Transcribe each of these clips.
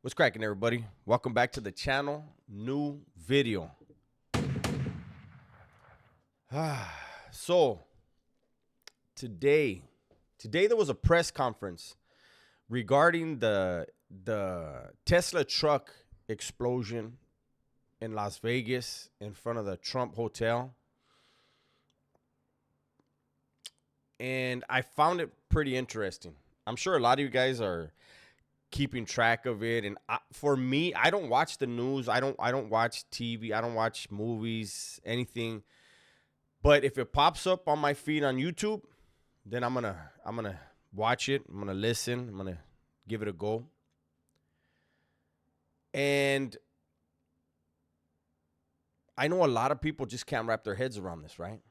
What's cracking, everybody? Welcome back to the channel. New video. So today there was a press conference regarding the Tesla truck explosion in Las Vegas in front of the Trump Hotel. And I found it pretty interesting. I'm sure a lot of you guys are keeping track of it, and for me, I don't watch the news. I don't watch TV. I don't watch movies, anything. But if it pops up on my feed on YouTube, then I'm gonna watch it. I'm gonna listen. I'm gonna give it a go. And I know a lot of people just can't wrap their heads around this, right?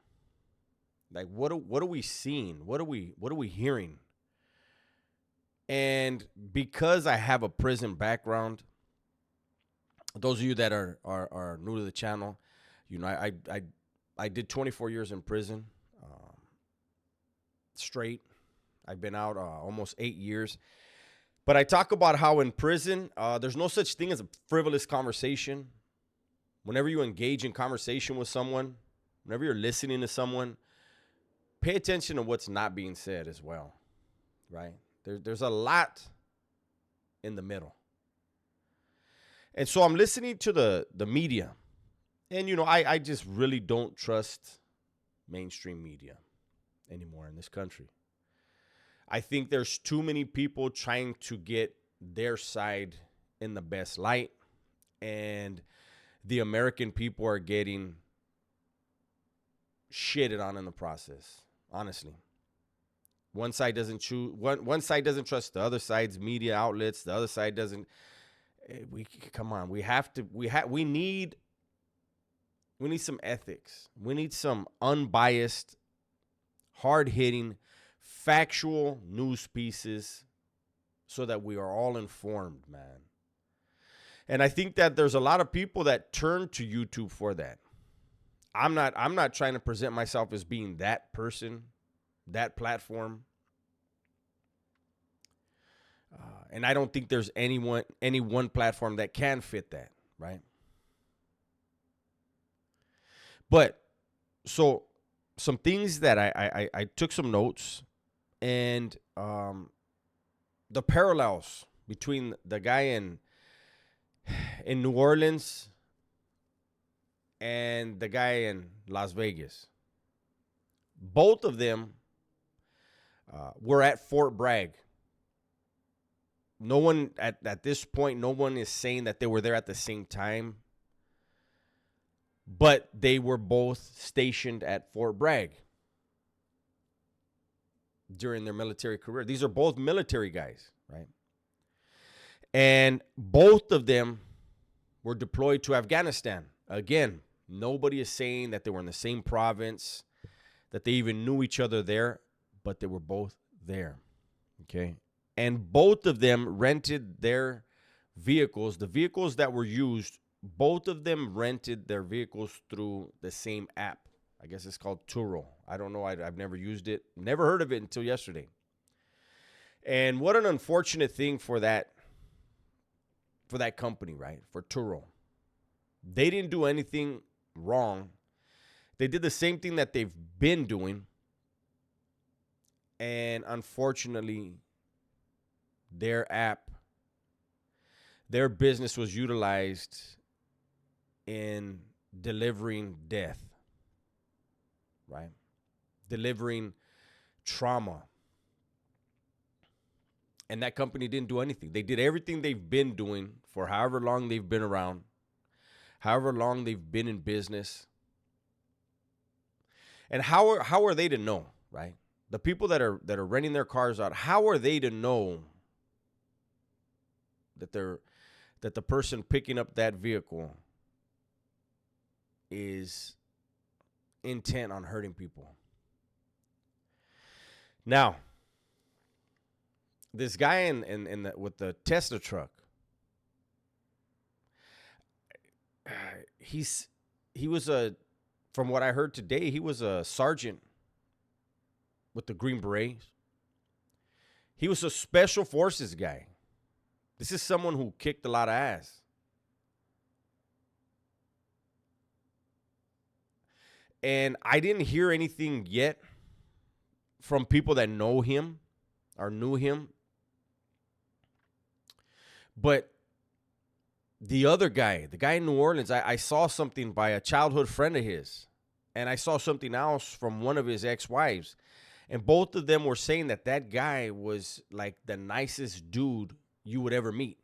Like, what are we seeing? What are we hearing? And because I have a prison background, those of you that are new to the channel, you know, I did 24 years in prison, straight. I've been out almost 8 years. But I talk about how in prison, there's no such thing as a frivolous conversation. Whenever you engage in conversation with someone, whenever you're listening to someone, pay attention to what's not being said as well, right? There's a lot in the middle. And so I'm listening to the media. And, you know, I just really don't trust mainstream media anymore in this country. I think there's too many people trying to get their side in the best light. And the American people are getting shitted on in the process, honestly. One side doesn't choose. One side doesn't trust the other side's media outlets. The other side doesn't. Come on. We need some ethics. We need some unbiased, hard-hitting, factual news pieces, so that we are all informed, man. And I think that there's a lot of people that turn to YouTube for that. I'm not trying to present myself as being that person, that platform. And I don't think there's any one platform that can fit that, right? But so some things that I took some notes, and the parallels between the guy in New Orleans and the guy in Las Vegas. Both of them were at Fort Bragg. No one at this point, no one is saying that they were there at the same time. But they were both stationed at Fort Bragg during their military career. These are both military guys, right? And both of them were deployed to Afghanistan. Again, nobody is saying that they were in the same province, that they even knew each other there, but they were both there, okay? And both of them rented their vehicles, the vehicles that were used. Both of them rented their vehicles through the same app. I guess it's called Turo. I don't know. I've never used it. Never heard of it until yesterday. And what an unfortunate thing for that company, right? For Turo. They didn't do anything wrong. They did the same thing that they've been doing. And unfortunately, their app, their business was utilized in delivering death, right? Delivering trauma. And that company didn't do anything. They did everything they've been doing for however long they've been around, however long they've been in business. And how are they to know, right? The people that are renting their cars out, how are they to know that the person picking up that vehicle is intent on hurting people? Now, this guy with the Tesla truck, he was from what I heard today, he was a sergeant with the Green Berets. He was a special forces guy. This is someone who kicked a lot of ass. And I didn't hear anything yet from people that know him or knew him. But the other guy, the guy in New Orleans, I saw something by a childhood friend of his. And I saw something else from one of his ex-wives. And both of them were saying that that guy was like the nicest dude you would ever meet.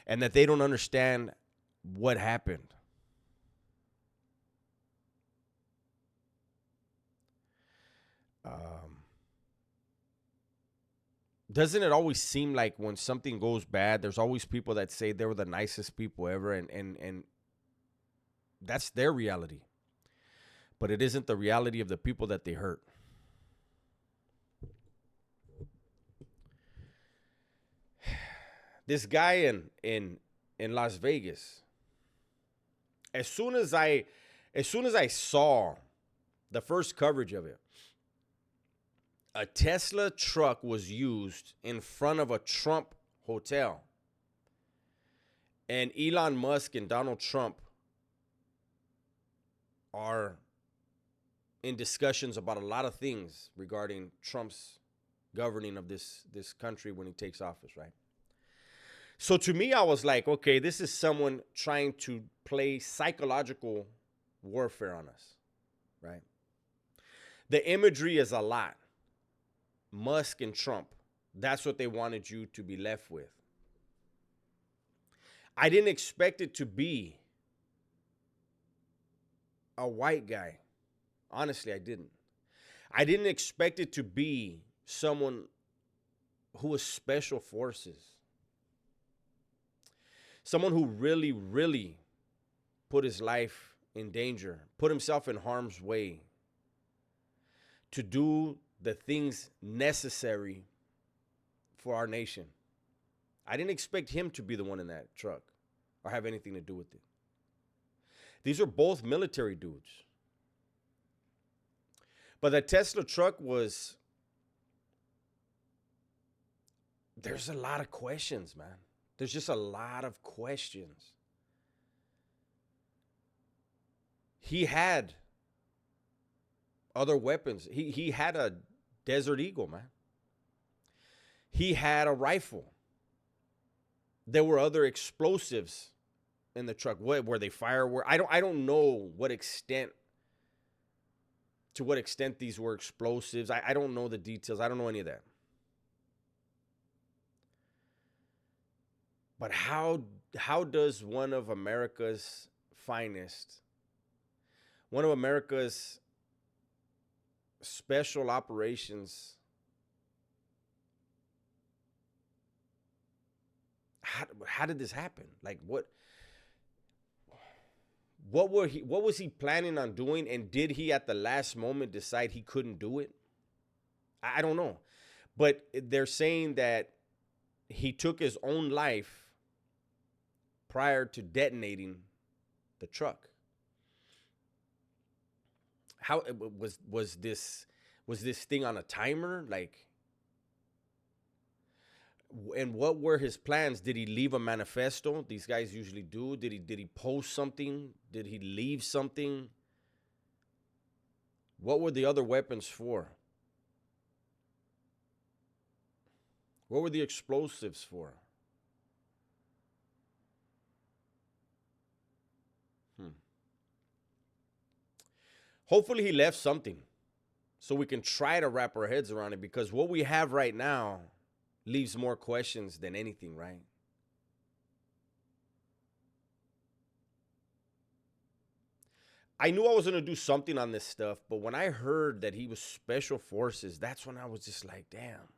And that they don't understand what happened. Doesn't it always seem like when something goes bad, there's always people that say they were the nicest people ever, and that's their reality. But it isn't the reality of the people that they hurt. This guy in Las Vegas, as soon as I saw the first coverage of it, a Tesla truck was used in front of a Trump hotel. And Elon Musk and Donald Trump are in discussions about a lot of things regarding Trump's governing of this country when he takes office, right? So to me, I was like, okay, this is someone trying to play psychological warfare on us, right? The imagery is a lot. Musk and Trump, that's what they wanted you to be left with. I didn't expect it to be a white guy. Honestly, I didn't. I didn't expect it to be someone who was special forces. Someone who really, really put his life in danger, put himself in harm's way to do the things necessary for our nation. I didn't expect him to be the one in that truck or have anything to do with it. These are both military dudes. But the Tesla truck was, there's a lot of questions, man. There's just a lot of questions. He had other weapons. He had a Desert Eagle, man. He had a rifle. There were other explosives in the truck. Where they fire? Where I don't know what extent. To what extent these were explosives. I don't know the details. I don't know any of that. But how does one of America's finest, one of America's special operations, how did this happen? Like what was he planning on doing, and did he at the last moment decide he couldn't do it? I don't know. But they're saying that he took his own life prior to detonating the truck. How was this thing on a timer? Like, and what were his plans? Did he leave a manifesto? These guys usually do. Did he post something? Did he leave something? What were the other weapons for? What were the explosives for? Hopefully he left something so we can try to wrap our heads around it, because what we have right now leaves more questions than anything, right? I knew I was going to do something on this stuff, but when I heard that he was special forces, that's when I was just like, damn.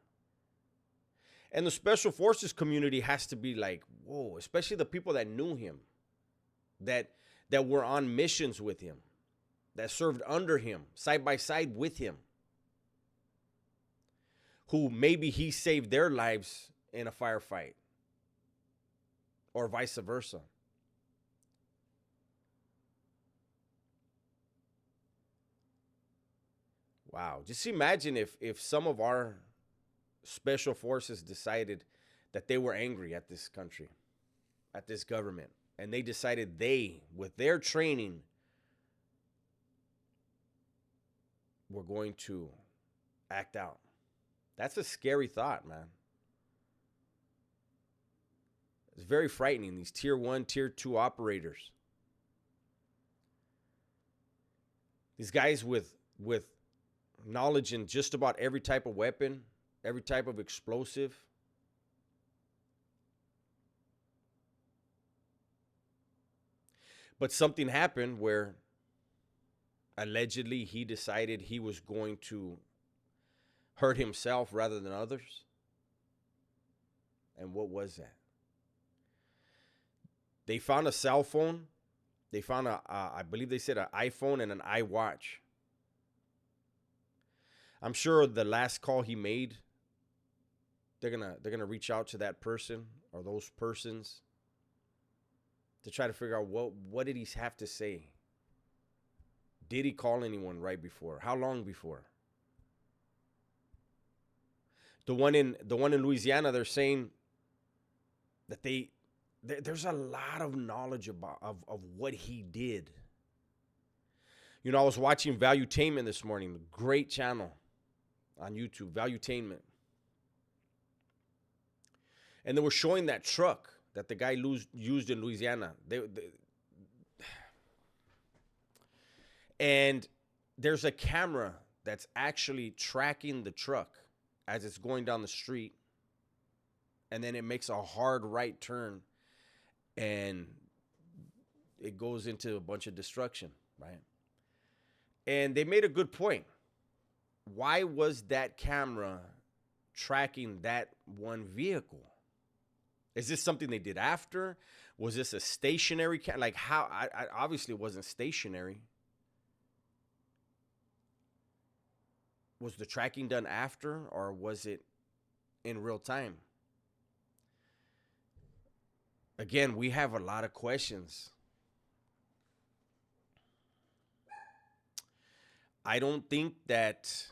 And the special forces community has to be like, whoa, especially the people that knew him, that were on missions with him, that served under him, side by side with him, who maybe he saved their lives in a firefight, or vice versa. Wow. Just imagine if some of our special forces decided that they were angry at this country, at this government, and they decided with their training, were going to act out. That's a scary thought, man. It's very frightening. These tier 1, tier 2 operators. These guys with knowledge in just about every type of weapon, every type of explosive. But something happened where allegedly he decided he was going to hurt himself rather than others. And what was that? They found a cell phone. They found I believe they said an iPhone and an iWatch. I'm sure the last call he made, they're gonna reach out to that person or those persons to try to figure out what did he have to say. Did he call anyone right before? How long before? The one in Louisiana, they're saying that there's a lot of knowledge about of what he did. You know, I was watching Valuetainment this morning, a great channel on YouTube, Valuetainment. And they were showing that truck that the guy used in Louisiana. And there's a camera that's actually tracking the truck as it's going down the street. And then it makes a hard right turn and it goes into a bunch of destruction, right? And they made a good point. Why was that camera tracking that one vehicle? Is this something they did after? Was this a stationary camera? Like how? I obviously it wasn't stationary. Was the tracking done after, or was it in real time? Again, we have a lot of questions. I don't think that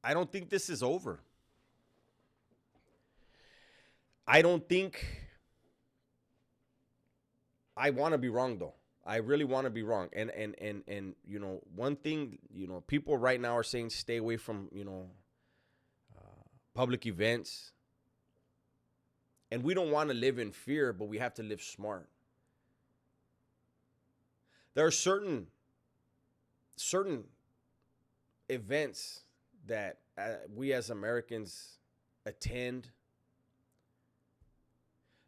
I don't think this is over. I don't think I want to be wrong though. I really want to be wrong. And you know, one thing, you know, people right now are saying stay away from, you know, public events. And we don't want to live in fear, but we have to live smart. There are certain events that we as Americans attend.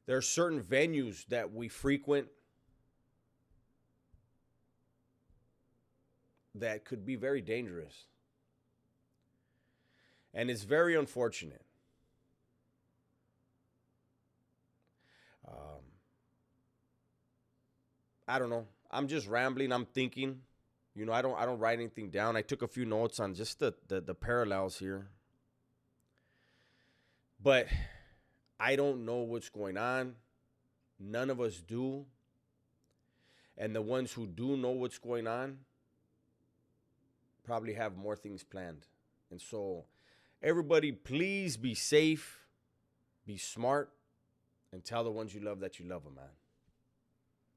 There are certain venues that we frequent that could be very dangerous. And it's very unfortunate. I don't know. I'm just rambling. I'm thinking. You know, I don't write anything down. I took a few notes on just the parallels here. But I don't know what's going on. None of us do. And the ones who do know what's going on probably have more things planned. And so everybody, please be safe, be smart, and tell the ones you love that you love them, man.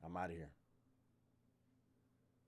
I'm out of here.